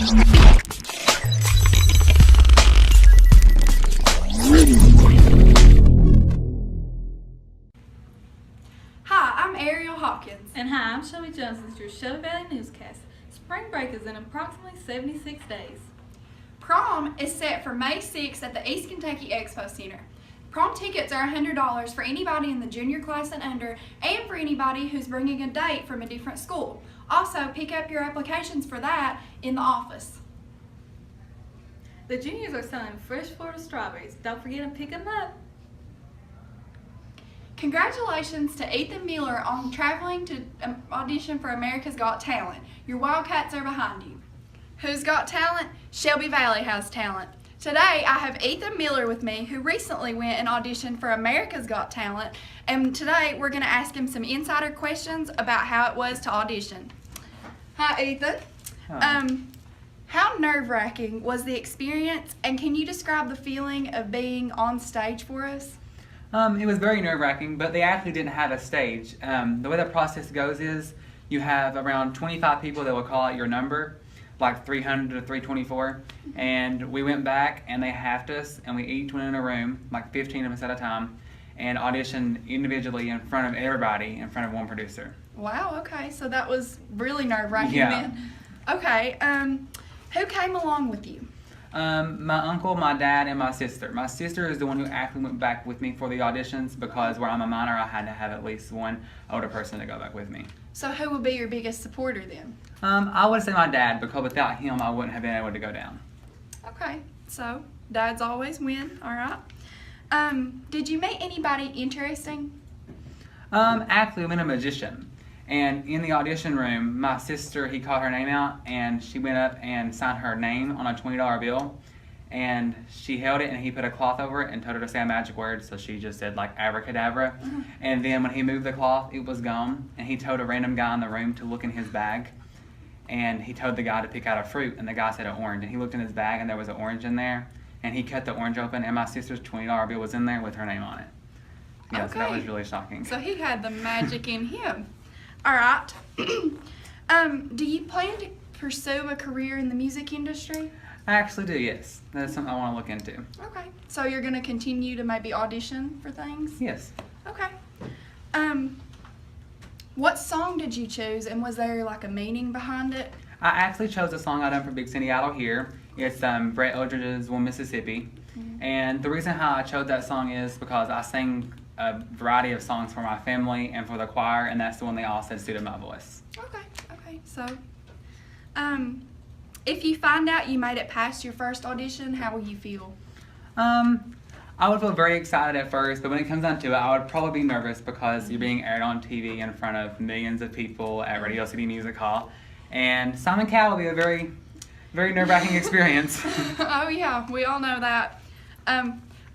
And hi, I'm Shelby Jones. This is your Shelby Valley Newscast. Spring break is in approximately 76 days. Prom is set for May 6th at the East Kentucky Expo Center. Prom tickets are $100 for anybody in the junior class and under, and for anybody who's bringing a date from a different school. Also, pick up your applications for that in the office. The juniors are selling fresh Florida strawberries. Don't forget to pick them up. Congratulations to Ethan Miller on traveling to audition for America's Got Talent. Your Wildcats are behind you. Who's got talent? Shelby Valley has talent. Today I have Ethan Miller with me, who recently went and auditioned for America's Got Talent, and today we're going to ask him some insider questions about how it was to audition. Hi Ethan. Hi. How nerve-wracking was the experience, and can you describe the feeling of being on stage for us? It was very nerve-wracking, but they actually didn't have a stage. The way the process goes is you have around 25 people that will call out your number, like 300 to 324, and we went back and they halved us, and we each went in a room, like 15 of us at a time, and auditioned individually in front of everybody, in front of one producer. Wow, okay, so that was really nerve-wracking Yeah. then. Okay, who came along with you? My uncle, my dad, and my sister. My sister is the one who actually went back with me for the auditions because where I'm a minor, I had to have at least one older person to go back with me. So who would be your biggest supporter then? I would say my dad, because without him, I wouldn't have been able to go down. Okay, so dads always win, all right. Did you meet anybody interesting? Actually, I met a magician. And in the audition room, my sister, he called her name out, and she went up and signed her name on a $20 bill. And she held it, and he put a cloth over it and told her to say a magic word, so she just said, like, abracadabra. Mm-hmm. And then when he moved the cloth, it was gone, and he told a random guy in the room to look in his bag. And he told the guy to pick out a fruit, and the guy said an orange. And he looked in his bag, and there was an orange in there. And he cut the orange open, and my sister's $20 bill was in there with her name on it. Yeah, Okay. so that was really shocking. So he had the magic in him. All right. Do you plan to pursue a career in the music industry? I actually do, yes. That's something I want to look into. Okay. So you're going to continue to maybe audition for things? Yes. Okay. What song did you choose, and was there like a meaning behind it? I actually chose a song I done for Big City Idol here. It's Brett Eldridge's One Mississippi. Mm-hmm. And the reason how I chose that song is because I sang a variety of songs for my family and for the choir, and that's the one they all said suited my voice. Okay. So, if you find out you made it past your first audition, how will you feel? I would feel very excited at first, but when it comes down to it, I would probably be nervous because you're being aired on TV in front of millions of people at Radio City Music Hall. And Simon Cowell will be a very, very nerve-wracking experience. Oh yeah, we all know that.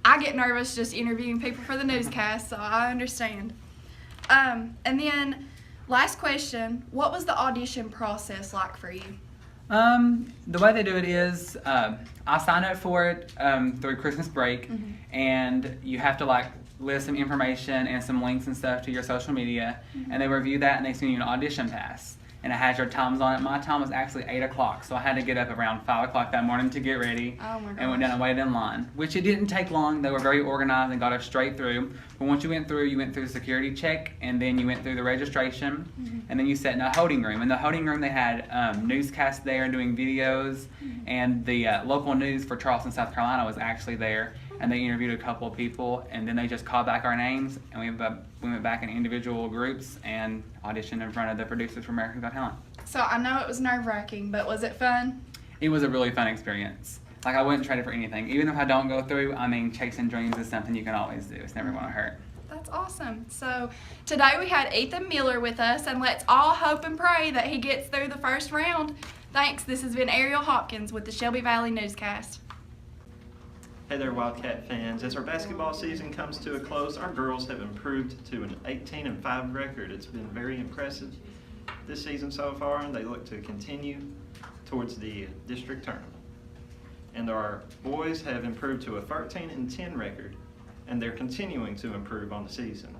I get nervous just interviewing people for the newscast, so I understand. And then, last question, what was the audition process like for you? The way they do it is, I signed up for it through Christmas break, Mm-hmm. and you have to like list some information and some links and stuff to your social media, Mm-hmm. and they review that and they send you an audition pass. And it has your times on it. My time was actually 8 o'clock, so I had to get up around 5 o'clock that morning to get ready. Oh my and went down and waited in line, which it didn't take long. They were very organized and got us straight through. But once you went through the security check, and then you went through the registration, Mm-hmm. and then you sat in a holding room. In the holding room, they had newscasts there doing videos, Mm-hmm. and the local news for Charleston, South Carolina was actually there. And they interviewed a couple of people, and then they just called back our names, and we went back in individual groups and auditioned in front of the producers for America's Got Talent. So I know it was nerve-wracking, but was it fun? It was a really fun experience. Like, I wouldn't trade it for anything. Even if I don't go through, I mean, chasing dreams is something you can always do. It's never going to hurt. That's awesome. So today we had Ethan Miller with us, and let's all hope and pray that he gets through the first round. Thanks. This has been Ariel Hopkins with the Shelby Valley Newscast. Hey there, Wildcat fans. As our basketball season comes to a close, our girls have improved to an 18-5 record. It's been very impressive this season so far, and they look to continue towards the district tournament. And our boys have improved to a 13-10 record, and they're continuing to improve on the season.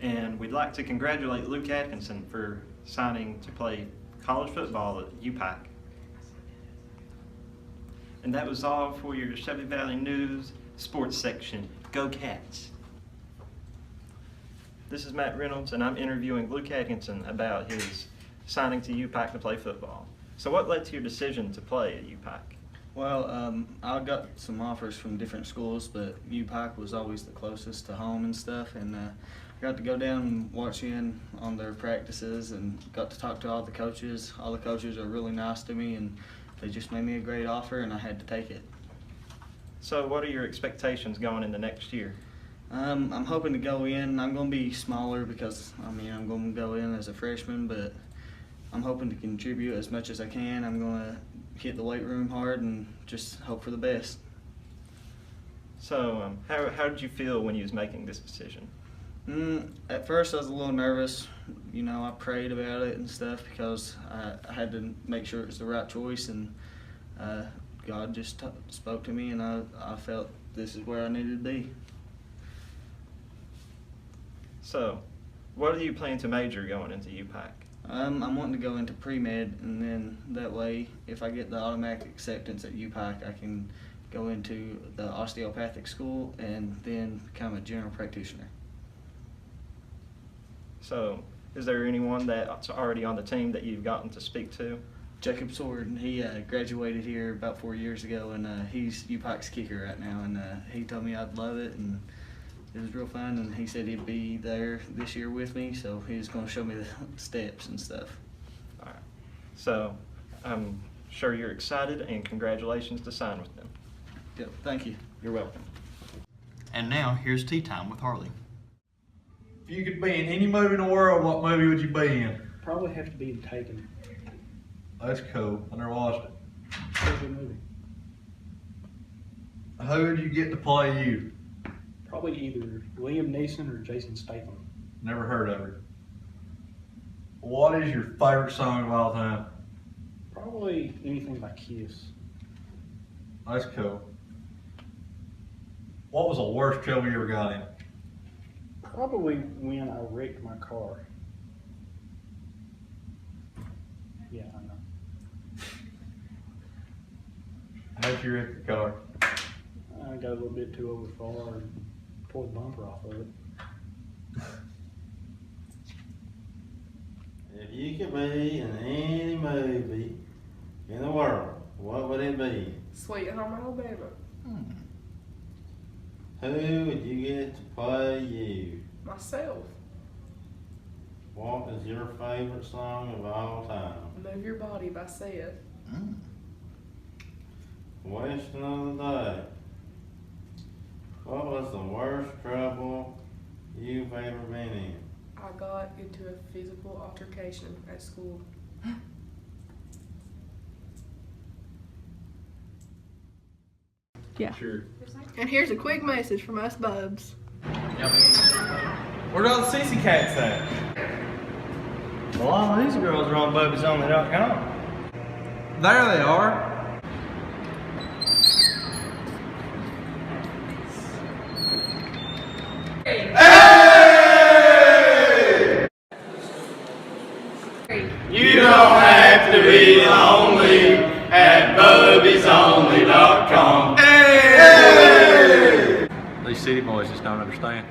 And we'd like to congratulate Luke Atkinson for signing to play college football at UPAC. And that was all for your Shelby Valley News sports section. Go Cats! This is Matt Reynolds, and I'm interviewing Luke Atkinson about his signing to UPAC to play football. So what led to your decision to play at UPAC? Well, I got some offers from different schools, but UPAC was always the closest to home and stuff, and I got to go down and watch in on their practices and got to talk to all the coaches. All the coaches are really nice to me, and they just made me a great offer, and I had to take it. So what are your expectations going into next year? I'm hoping to go in. I'm going to be smaller because, I'm going to go in as a freshman, but I'm hoping to contribute as much as I can. I'm going to hit the weight room hard and just hope for the best. So how did you feel when you was making this decision? At first I was a little nervous. I prayed about it and stuff because I had to make sure it was the right choice, and God just spoke to me, and I felt this is where I needed to be. So what do you plan to major going into UPAC? I'm wanting to go into pre-med, and then that way, if I get the automatic acceptance at UPAC, I can go into the osteopathic school and then become a general practitioner. So is there anyone that's already on the team that you've gotten to speak to? Jacob Sword, he graduated here about 4 years ago, and he's UPAC's kicker right now, and he told me I'd love it, and it was real fun, and he said he'd be there this year with me, so he was going to show me the steps and stuff. All right. So I'm sure you're excited, and congratulations to sign with them. Yep, thank you. You're welcome. And now, here's Tea Time with Harley. If you could be in any movie in the world, what movie would you be in? Probably have to be Taken. That's cool. I never watched it. It's a good movie. Who would you get to play you? Probably either Liam Neeson or Jason Statham. Never heard of her. What is your favorite song of all time? Probably anything by Kiss. That's cool. What was the worst trouble you ever got in? Probably when I wrecked my car. Yeah, I know. How'd you wreck your car? I got a little bit too over far and tore the bumper off of it. If you could be in any movie in the world, what would it be? Sweet Home Alabama. Who would you get to play you? Myself. What is your favorite song of all time? Move Your Body by Sia. Question of the day. What was the worst trouble you've ever been in? I got into a physical altercation at school. Yeah. Sure. And here's a quick message from us bubs. Where are all the CC cats at? Well, all these girls are on Bubby'sOnly.com. There they are. You don't have to be lonely at Bubby'sOnly.com. Hey! These city boys just don't understand.